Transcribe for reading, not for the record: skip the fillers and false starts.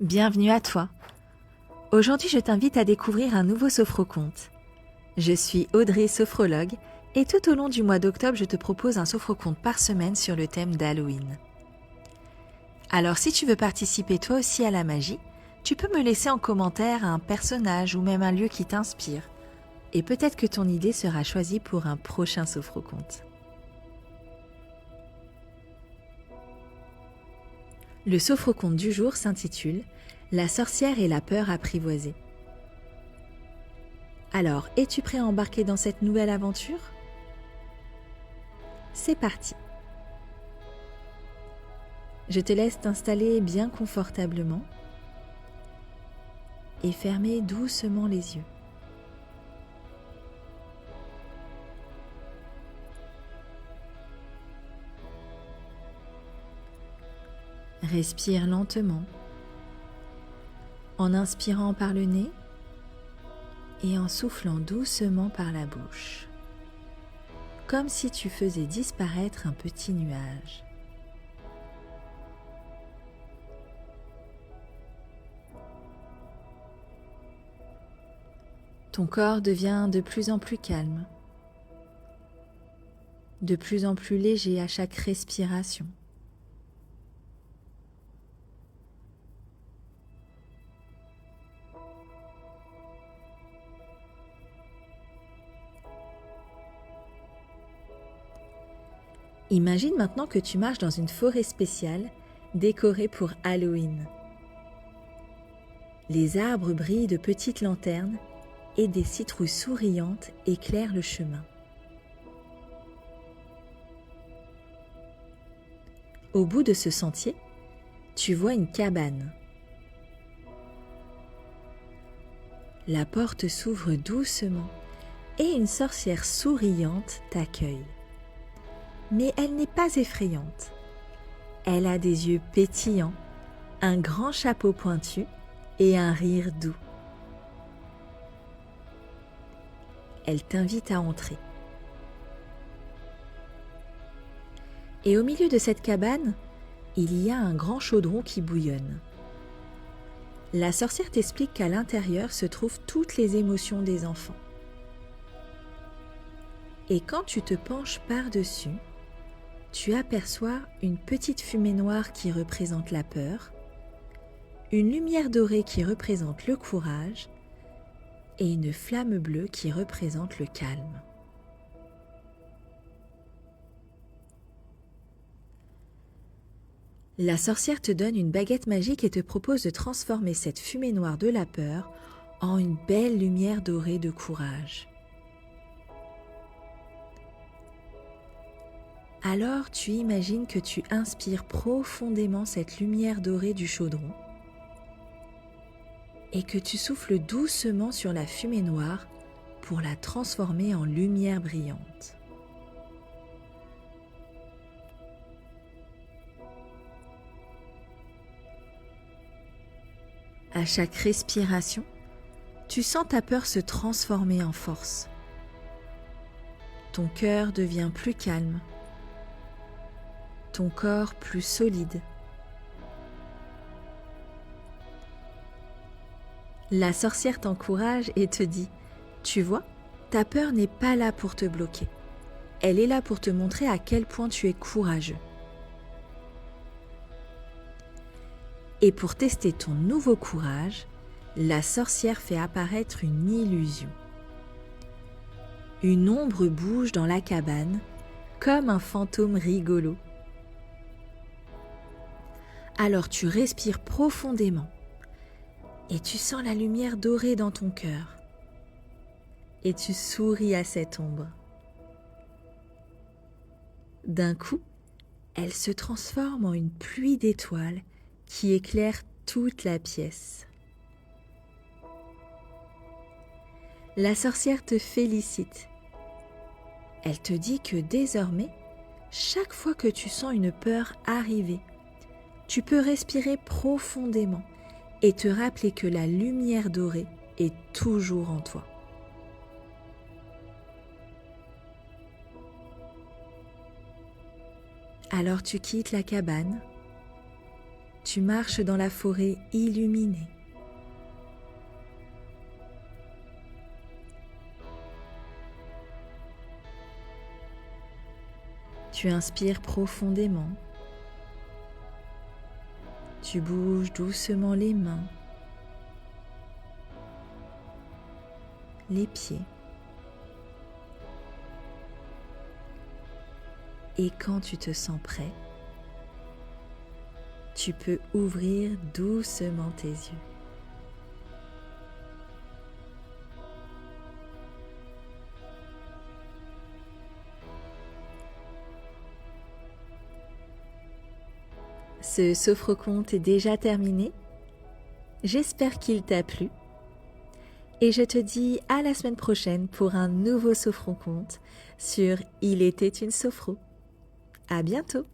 Bienvenue à toi. Aujourd'hui, je t'invite à découvrir un nouveau sophroconte. Je suis Audrey, sophrologue, et tout au long du mois d'octobre, je te propose un sophroconte par semaine sur le thème d'Halloween. Alors, si tu veux participer toi aussi à la magie, tu peux me laisser en commentaire un personnage ou même un lieu qui t'inspire. Et peut-être que ton idée sera choisie pour un prochain sophroconte. Le sophroconte du jour s'intitule « La sorcière et la peur apprivoisée ». Alors, es-tu prêt à embarquer dans cette nouvelle aventure ? C'est parti. Je te laisse t'installer bien confortablement et fermer doucement les yeux. Respire lentement en inspirant par le nez et en soufflant doucement par la bouche, comme si tu faisais disparaître un petit nuage. Ton corps devient de plus en plus calme, de plus en plus léger à chaque respiration. Imagine maintenant que tu marches dans une forêt spéciale décorée pour Halloween. Les arbres brillent de petites lanternes et des citrouilles souriantes éclairent le chemin. Au bout de ce sentier, tu vois une cabane. La porte s'ouvre doucement et une sorcière souriante t'accueille. Mais elle n'est pas effrayante. Elle a des yeux pétillants, un grand chapeau pointu et un rire doux. Elle t'invite à entrer. Et au milieu de cette cabane, il y a un grand chaudron qui bouillonne. La sorcière t'explique qu'à l'intérieur se trouvent toutes les émotions des enfants. Et quand tu te penches par-dessus, tu aperçois une petite fumée noire qui représente la peur, une lumière dorée qui représente le courage et une flamme bleue qui représente le calme. La sorcière te donne une baguette magique et te propose de transformer cette fumée noire de la peur en une belle lumière dorée de courage. Alors tu imagines que tu inspires profondément cette lumière dorée du chaudron et que tu souffles doucement sur la fumée noire pour la transformer en lumière brillante. À chaque respiration, tu sens ta peur se transformer en force. Ton cœur devient plus calme, ton corps plus solide. La sorcière t'encourage et te dit « Tu vois, ta peur n'est pas là pour te bloquer. Elle est là pour te montrer à quel point tu es courageux. » Et pour tester ton nouveau courage, la sorcière fait apparaître une illusion. Une ombre bouge dans la cabane, comme un fantôme rigolo. Alors tu respires profondément et tu sens la lumière dorée dans ton cœur. Et tu souris à cette ombre. D'un coup, elle se transforme en une pluie d'étoiles qui éclaire toute la pièce. La sorcière te félicite. Elle te dit que désormais, chaque fois que tu sens une peur arriver, tu peux respirer profondément et te rappeler que la lumière dorée est toujours en toi. Alors tu quittes la cabane, Tu marches dans la forêt illuminée. Tu inspires profondément. Tu bouges doucement les mains, les pieds. Et quand tu te sens prêt, tu peux ouvrir doucement tes yeux. Ce sophroconte est déjà terminé. J'espère qu'il t'a plu. Et je te dis à la semaine prochaine pour un nouveau sophroconte sur Il était une sophro. À bientôt!